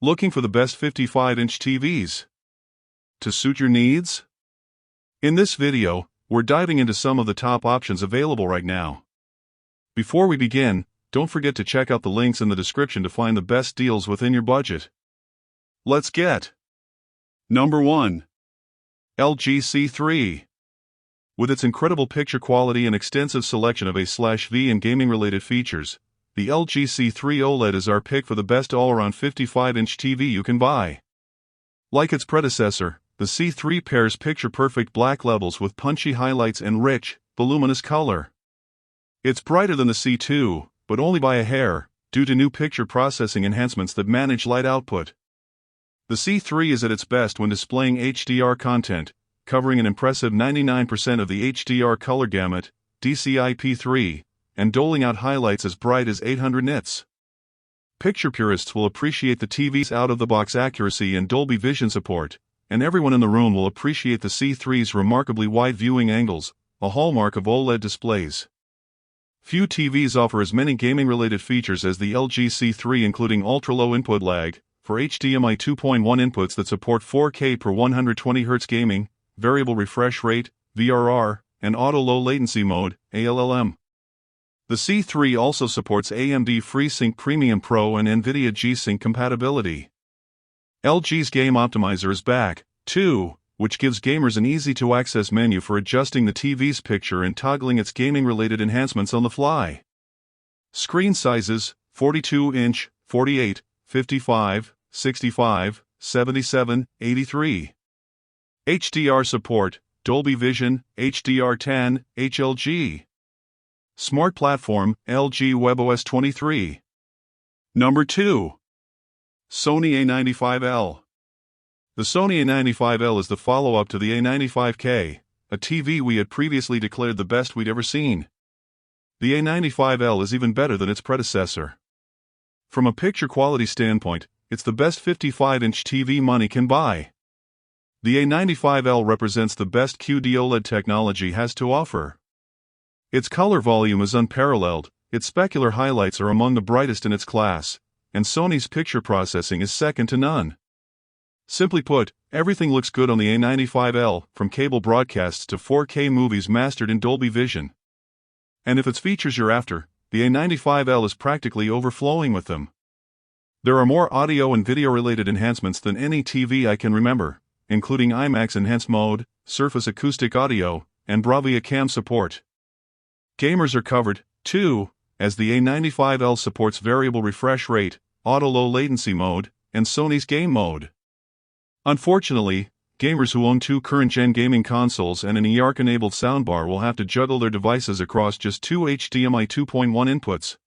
Looking for the best 55-inch TVs to suit your needs? In this video, we're diving into some of the top options available right now. Before we begin, don't forget to check out the links in the description to find the best deals within your budget. Let's get Number 1. LG C3. With its incredible picture quality and extensive selection of A/V and gaming-related features, the LG C3 OLED is our pick for the best all-around 55-inch TV you can buy. Like its predecessor, the C3 pairs picture-perfect black levels with punchy highlights and rich, voluminous color. It's brighter than the C2, but only by a hair, due to new picture processing enhancements that manage light output. The C3 is at its best when displaying HDR content, covering an impressive 99% of the HDR color gamut, DCI-P3, and doling out highlights as bright as 800 nits. Picture purists will appreciate the TV's out-of-the-box accuracy and Dolby Vision support, and everyone in the room will appreciate the C3's remarkably wide viewing angles, a hallmark of OLED displays. Few TVs offer as many gaming-related features as the LG C3, including ultra-low input lag for HDMI 2.1 inputs that support 4K per 120Hz gaming, variable refresh rate, VRR, and auto-low latency mode, ALLM. The C3 also supports AMD FreeSync Premium Pro and NVIDIA G-Sync compatibility. LG's Game Optimizer is back, too, which gives gamers an easy-to-access menu for adjusting the TV's picture and toggling its gaming-related enhancements on the fly. Screen sizes: 42-inch, 48, 55, 65, 77, 83. HDR support: Dolby Vision, HDR10, HLG. Smart platform: LG WebOS 23. Number 2. Sony A95L. The Sony A95L is the follow-up to the A95K, a TV we had previously declared the best we'd ever seen. The A95L is even better than its predecessor. From a picture quality standpoint, it's the best 55-inch TV money can buy. The A95L represents the best QD OLED technology has to offer. Its color volume is unparalleled, its specular highlights are among the brightest in its class, and Sony's picture processing is second to none. Simply put, everything looks good on the A95L, from cable broadcasts to 4K movies mastered in Dolby Vision. And if it's features you're after, the A95L is practically overflowing with them. There are more audio and video-related enhancements than any TV I can remember, including IMAX Enhanced Mode, Surface Acoustic Audio, and Bravia Cam support. Gamers are covered, too, as the A95L supports variable refresh rate, auto-low latency mode, and Sony's Game Mode. Unfortunately, gamers who own two current-gen gaming consoles and an eARC-enabled soundbar will have to juggle their devices across just two HDMI 2.1 inputs.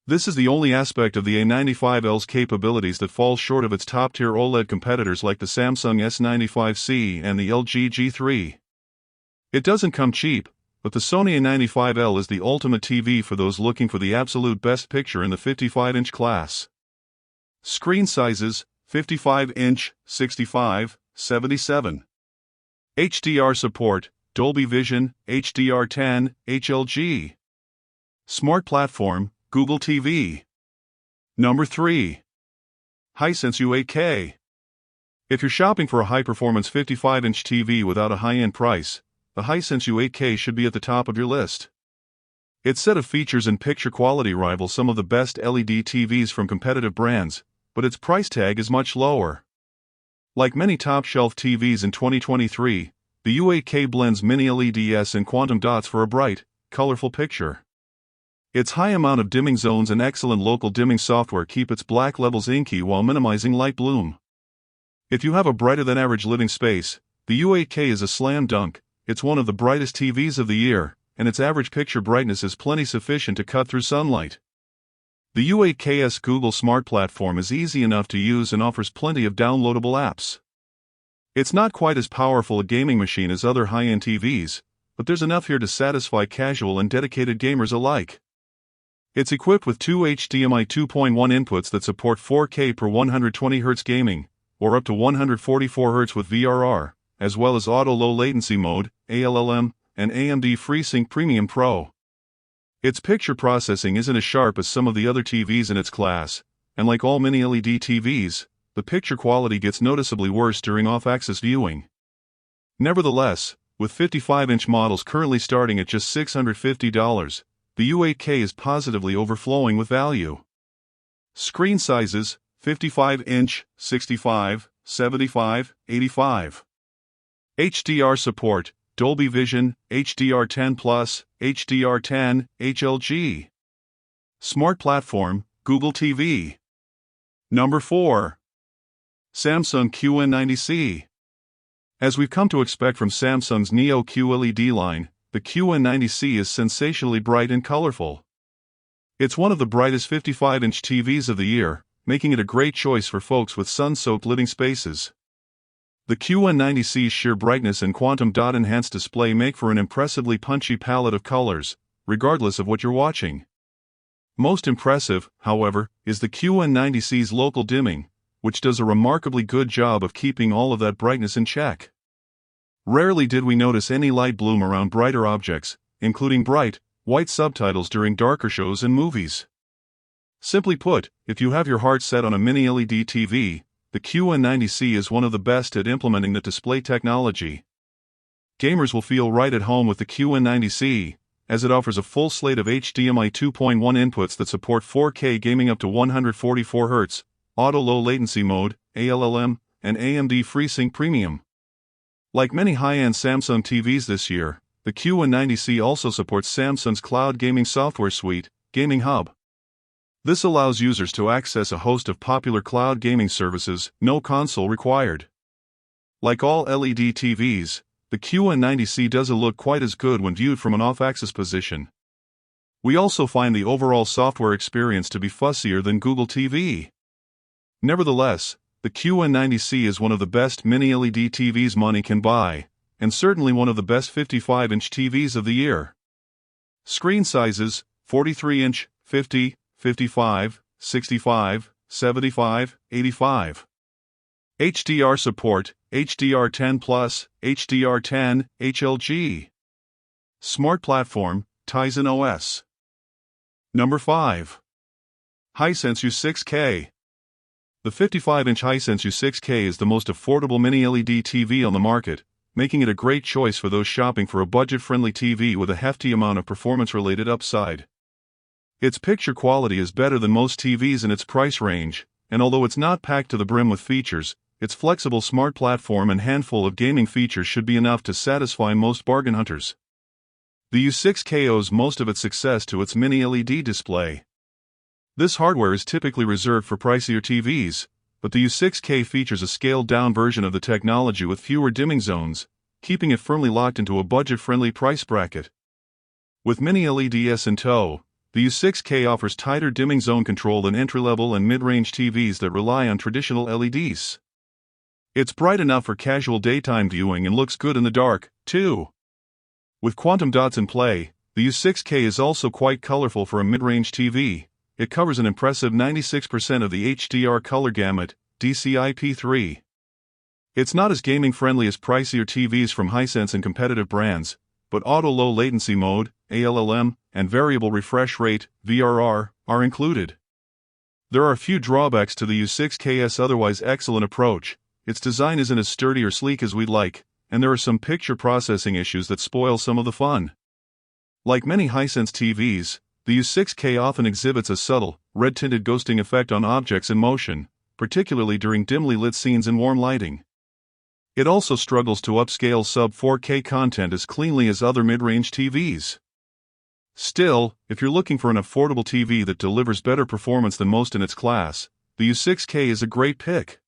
This is the only aspect of the A95L's capabilities that falls short of its top-tier OLED competitors like the Samsung S95C and the LG G3. It doesn't come cheap, but the Sony A95L is the ultimate TV for those looking for the absolute best picture in the 55-inch class. Screen sizes: 55-inch, 65, 77. HDR support: Dolby Vision, HDR10, HLG. Smart platform: Google TV. Number 3. Hisense U8K. If you're shopping for a high-performance 55-inch TV without a high-end price, the Hisense U8K should be at the top of your list. Its set of features and picture quality rival some of the best LED TVs from competitive brands, but its price tag is much lower. Like many top-shelf TVs in 2023, the U8K blends mini LEDs and quantum dots for a bright, colorful picture. Its high amount of dimming zones and excellent local dimming software keep its black levels inky while minimizing light bloom. If you have a brighter-than-average living space, the U8K is a slam dunk. It's one of the brightest TVs of the year, and its average picture brightness is plenty sufficient to cut through sunlight. The U8K's Google Smart Platform is easy enough to use and offers plenty of downloadable apps. It's not quite as powerful a gaming machine as other high-end TVs, but there's enough here to satisfy casual and dedicated gamers alike. It's equipped with two HDMI 2.1 inputs that support 4K per 120Hz gaming, or up to 144Hz with VRR, as well as auto-low latency mode, ALLM, and AMD FreeSync Premium Pro. Its picture processing isn't as sharp as some of the other TVs in its class, and like all mini-LED TVs, the picture quality gets noticeably worse during off-axis viewing. Nevertheless, with 55-inch models currently starting at just $650, the U8K is positively overflowing with value. Screen sizes: 55-inch, 65, 75, 85. HDR support: Dolby Vision, HDR10+, HDR10, HLG. Smart platform: Google TV. Number 4. Samsung QN90C. As we've come to expect from Samsung's Neo QLED line, the QN90C is sensationally bright and colorful. It's one of the brightest 55-inch TVs of the year, making it a great choice for folks with sun-soaked living spaces. The QN90C's sheer brightness and quantum dot enhanced display make for an impressively punchy palette of colors, regardless of what you're watching. Most impressive, however, is the QN90C's local dimming, which does a remarkably good job of keeping all of that brightness in check. Rarely did we notice any light bloom around brighter objects, including bright, white subtitles during darker shows and movies. Simply put, if you have your heart set on a mini-LED TV, the QN90C is one of the best at implementing the display technology. Gamers will feel right at home with the QN90C, as it offers a full slate of HDMI 2.1 inputs that support 4K gaming up to 144 Hz, Auto Low Latency Mode, ALLM, and AMD FreeSync Premium. Like many high-end Samsung TVs this year, the QN90C also supports Samsung's cloud gaming software suite, Gaming Hub. This allows users to access a host of popular cloud gaming services, no console required. Like all LED TVs, the QN90C doesn't look quite as good when viewed from an off-axis position. We also find the overall software experience to be fussier than Google TV. Nevertheless, the QN90C is one of the best mini-LED TVs money can buy, and certainly one of the best 55-inch TVs of the year. Screen sizes: 43-inch, 50, 55, 65, 75, 85. HDR support: HDR10+, HDR10, HLG. Smart platform: Tizen OS. Number 5. Hisense U6K. The 55-inch Hisense U6K is the most affordable mini-LED TV on the market, making it a great choice for those shopping for a budget-friendly TV with a hefty amount of performance-related upside. Its picture quality is better than most TVs in its price range, and although it's not packed to the brim with features, its flexible smart platform and handful of gaming features should be enough to satisfy most bargain hunters. The U6K owes most of its success to its mini-LED display. This hardware is typically reserved for pricier TVs, but the U6K features a scaled-down version of the technology with fewer dimming zones, keeping it firmly locked into a budget-friendly price bracket. With mini-LEDs in tow, the U6K offers tighter dimming zone control than entry-level and mid-range TVs that rely on traditional LEDs. It's bright enough for casual daytime viewing and looks good in the dark, too. With quantum dots in play, the U6K is also quite colorful for a mid-range TV. It covers an impressive 96% of the HDR color gamut, DCI-P3. It's not as gaming-friendly as pricier TVs from Hisense and competitive brands, but Auto Low Latency Mode, ALLM, and Variable Refresh Rate, VRR, are included. There are a few drawbacks to the U6K's otherwise excellent approach. Its design isn't as sturdy or sleek as we'd like, and there are some picture processing issues that spoil some of the fun. Like many Hisense TVs, the U6K often exhibits a subtle, red-tinted ghosting effect on objects in motion, particularly during dimly lit scenes in warm lighting. It also struggles to upscale sub-4K content as cleanly as other mid-range TVs. Still, if you're looking for an affordable TV that delivers better performance than most in its class, the U6K is a great pick.